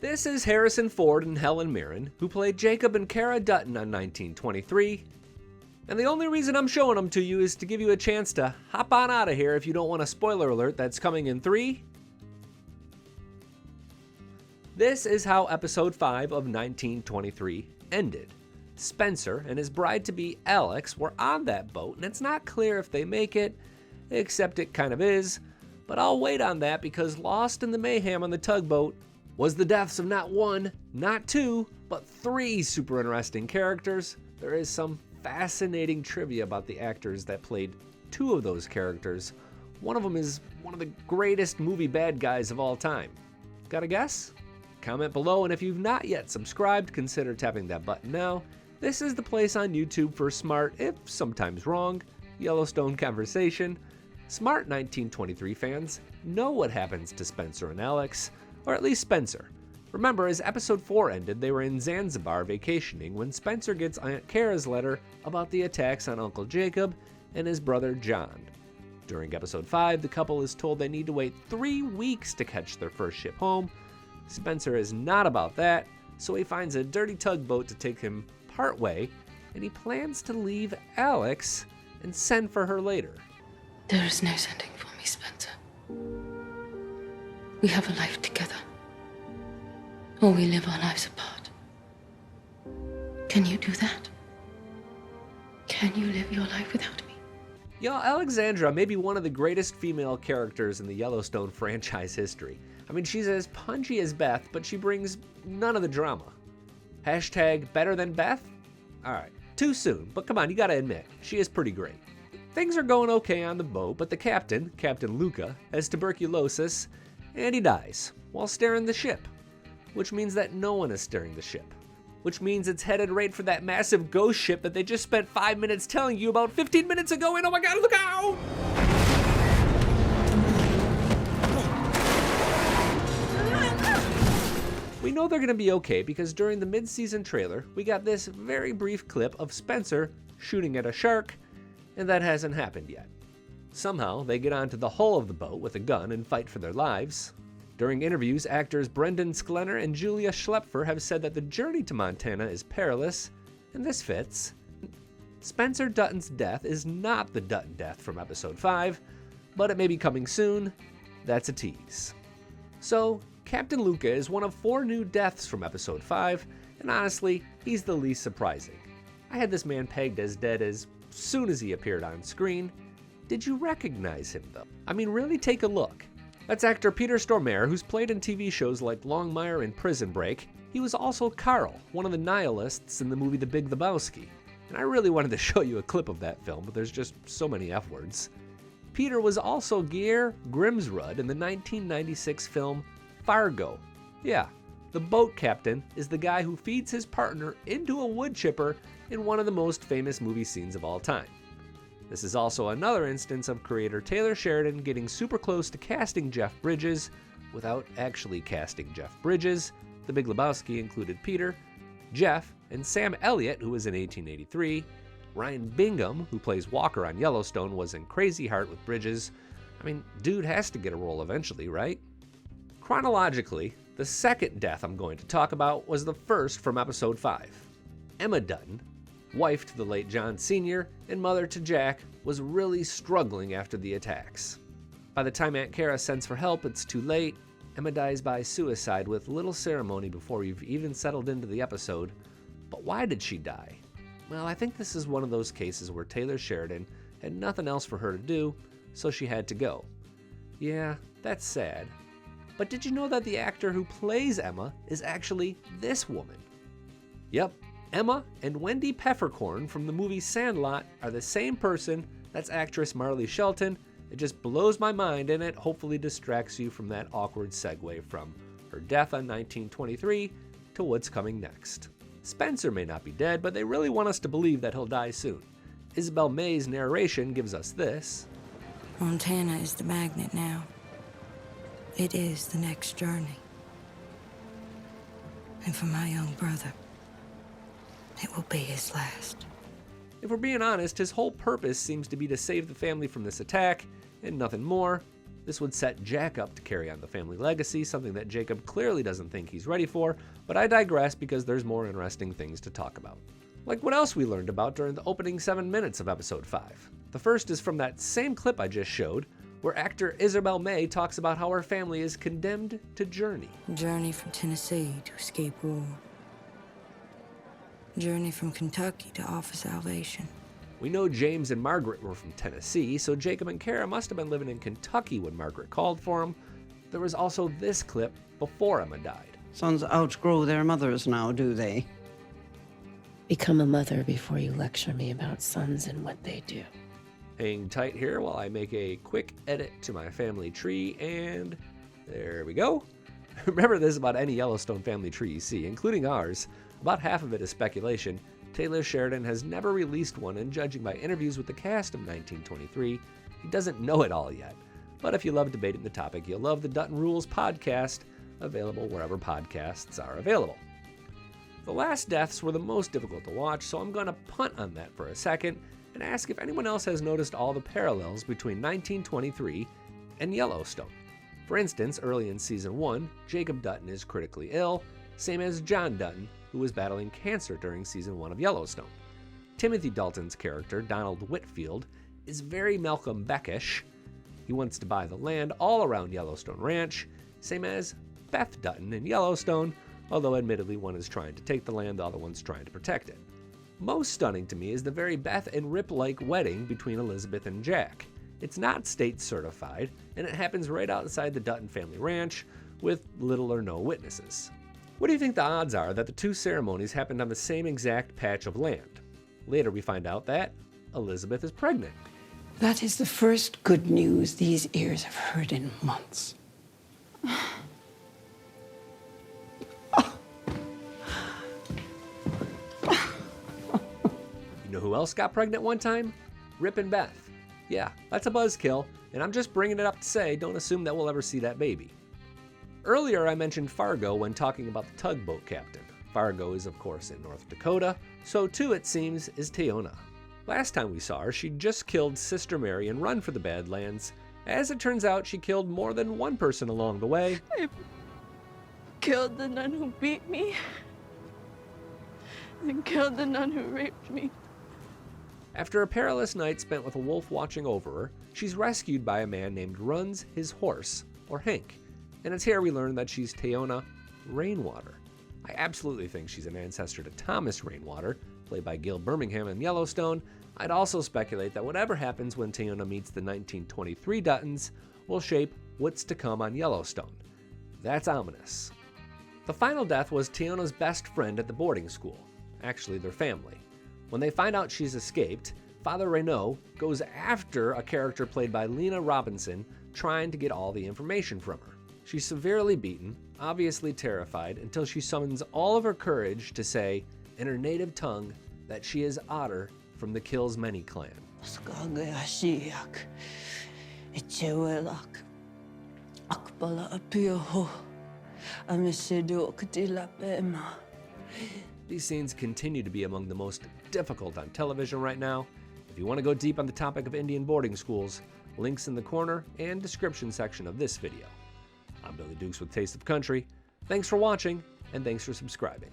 This is Harrison Ford and Helen Mirren, who played Jacob and Kara Dutton on 1923. And the only reason I'm showing them to you is to give you a chance to hop on out of here if you don't want a spoiler alert that's coming in 3. This is how episode 5 of 1923 ended. Spencer and his bride-to-be Alex were on that boat, and it's not clear if they make it, except it kind of is, but I'll wait on that because lost in the mayhem on the tugboat was the deaths of not 1, not 2, but 3 super interesting characters. There is some fascinating trivia about the actors that played 2 of those characters. One of them is one of the greatest movie bad guys of all time. Got a guess? Comment below, and if you've not yet subscribed, consider tapping that button now. This is the place on YouTube for smart, if sometimes wrong, Yellowstone conversation. Smart 1923 fans know what happens to Spencer and Alex, or at least Spencer. Remember, as episode 4 ended, they were in Zanzibar vacationing when Spencer gets Aunt Kara's letter about the attacks on Uncle Jacob and his brother John. During episode 5, the couple is told they need to wait 3 weeks to catch their first ship home. Spencer is not about that, so he finds a dirty tugboat to take him partway, and he plans to leave Alex and send for her later. There is no sending for me, Spencer. We have a life together, or we live our lives apart. Can you do that? Can you live your life without me? Alexandra may be one of the greatest female characters in the Yellowstone franchise history. I mean, she's as punchy as Beth, but she brings none of the drama. Hashtag better than Beth? Alright, too soon, but come on, you gotta admit, she is pretty great. Things are going okay on the boat, but the captain, Captain Luca, has tuberculosis, and he dies while steering the ship. Which means that no one is steering the ship. Which means it's headed right for that massive ghost ship that they just spent 5 minutes telling you about 15 minutes ago, and oh my god, look out! We know they're gonna be okay because during the mid-season trailer, we got this very brief clip of Spencer shooting at a shark, and that hasn't happened yet. Somehow, they get onto the hull of the boat with a gun and fight for their lives. During interviews, actors Brendan Sklenner and Julia Schlepfer have said that the journey to Montana is perilous, and this fits. Spencer Dutton's death is not the Dutton death from episode 5, but it may be coming soon. That's a tease. So, Captain Luca is one of 4 new deaths from episode 5, and honestly, he's the least surprising. I had this man pegged as dead as soon as he appeared on screen. Did you recognize him though? I mean, really take a look. That's actor Peter Stormare, who's played in TV shows like Longmire and Prison Break. He was also Carl, one of the nihilists in the movie The Big Lebowski. And I really wanted to show you a clip of that film, but there's just so many F-words. Peter was also Geir Grimsrud in the 1996 film Fargo. Yeah, the boat captain is the guy who feeds his partner into a wood chipper in one of the most famous movie scenes of all time. This is also another instance of creator Taylor Sheridan getting super close to casting Jeff Bridges without actually casting Jeff Bridges. The Big Lebowski included Peter, Jeff, and Sam Elliott, who was in 1883. Ryan Bingham, who plays Walker on Yellowstone, was in Crazy Heart with Bridges. I mean, dude has to get a role eventually, right? Chronologically, the second death I'm going to talk about was the first from episode 5. Emma Dutton, wife to the late John Sr. and mother to Jack, was really struggling after the attacks. By the time Aunt Kara sends for help, it's too late. Emma dies by suicide with little ceremony before you've even settled into the episode. But why did she die? Well, I think this is one of those cases where Taylor Sheridan had nothing else for her to do, so she had to go. Yeah, that's sad. But did you know that the actor who plays Emma is actually this woman? Yep, Emma and Wendy Peppercorn from the movie Sandlot are the same person. That's actress Marley Shelton. It just blows my mind, and it hopefully distracts you from that awkward segue from her death on 1923 to what's coming next. Spencer may not be dead, but they really want us to believe that he'll die soon. Isabel May's narration gives us this. Montana is the magnet now. It is the next journey. And for my young brother, it will be his last. If we're being honest, his whole purpose seems to be to save the family from this attack, and nothing more. This would set Jack up to carry on the family legacy, something that Jacob clearly doesn't think he's ready for, but I digress because there's more interesting things to talk about. Like what else we learned about during the opening 7 minutes of episode 5. The first is from that same clip I just showed, where actor Isabel May talks about how her family is condemned to journey. Journey from Tennessee to escape war. Journey from Kentucky to offer salvation. We know James and Margaret were from Tennessee, so Jacob and Kara must have been living in Kentucky when Margaret called for them. There was also this clip before Emma died. Sons outgrow their mothers now, do they? Become a mother before you lecture me about sons and what they do. Hang tight here while I make a quick edit to my family tree, and there we go. Remember this about any Yellowstone family tree you see, including ours. About half of it is speculation. Taylor Sheridan has never released one, and judging by interviews with the cast of 1923, he doesn't know it all yet. But if you love debating the topic, you'll love the Dutton Rules podcast, available wherever podcasts are available. The last deaths were the most difficult to watch, so I'm going to punt on that for a second and ask if anyone else has noticed all the parallels between 1923 and Yellowstone. For instance, early in season 1, Jacob Dutton is critically ill, same as John Dutton, who was battling cancer during season 1 of Yellowstone. Timothy Dalton's character, Donald Whitfield, is very Malcolm Beckish. He wants to buy the land all around Yellowstone Ranch, same as Beth Dutton in Yellowstone, although admittedly one is trying to take the land, the other one's trying to protect it. Most stunning to me is the very Beth and Rip-like wedding between Elizabeth and Jack. It's not state certified, and it happens right outside the Dutton family ranch with little or no witnesses. What do you think the odds are that the two ceremonies happened on the same exact patch of land? Later we find out that Elizabeth is pregnant. That is the first good news these ears have heard in months. You know who else got pregnant one time? Rip and Beth. Yeah, that's a buzzkill, and I'm just bringing it up to say don't assume that we'll ever see that baby. Earlier I mentioned Fargo when talking about the tugboat captain. Fargo is of course in North Dakota, so too it seems is Teonna. Last time we saw her, she'd just killed Sister Mary and run for the Badlands. As it turns out, she killed more than one person along the way. I killed the nun who beat me, and killed the nun who raped me. After a perilous night spent with a wolf watching over her, she's rescued by a man named Runs His Horse, or Hank. And it's here we learn that she's Teonna Rainwater. I absolutely think she's an ancestor to Thomas Rainwater, played by Gil Birmingham in Yellowstone. I'd also speculate that whatever happens when Teonna meets the 1923 Duttons will shape what's to come on Yellowstone. That's ominous. The final death was Teonna's best friend at the boarding school, actually their family. When they find out she's escaped, Father Reynaud goes after a character played by Lena Robinson, trying to get all the information from her. She's severely beaten, obviously terrified, until she summons all of her courage to say, in her native tongue, that she is Otter from the Kills-Many clan. These scenes continue to be among the most difficult on television right now. If you want to go deep on the topic of Indian boarding schools, links in the corner and description section of this video. I'm Billy Dukes with Taste of Country. Thanks for watching, and thanks for subscribing.